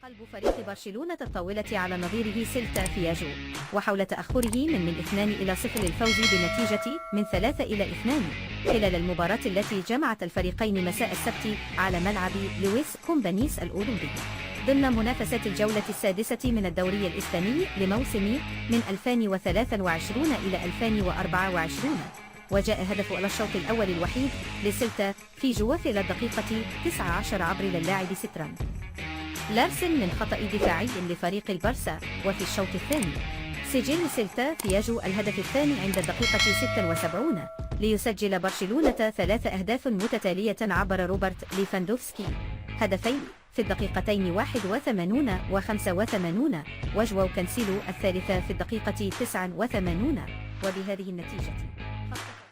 قلب فريق برشلونة الطاولة على نظيره سيلتا فياجو، وحول تأخره من 2-0 للفوز بنتيجة من 3-2 خلال المباراة التي جمعت الفريقين مساء السبت على ملعب لويس كومبانيس الأولمبي ضمن منافسات الجولة السادسة من الدوري الإسباني لموسم من 2023 إلى 2024. وجاء هدف الشوط الأول الوحيد لسيلتا في جوف الدقيقة 19 عبر اللاعب ستران لارسن من خطأ دفاعي لفريق البارسا. وفي الشوط الثاني سجل سيلتا فياجو الهدف الثاني عند الدقيقة 76 ليسجل برشلونة 3 أهداف متتالية عبر روبرت ليفاندوفسكي هدفين في الدقيقتين 81 و85 وجواو كانسيلو الثالثة في الدقيقة 89. وبهذه النتيجة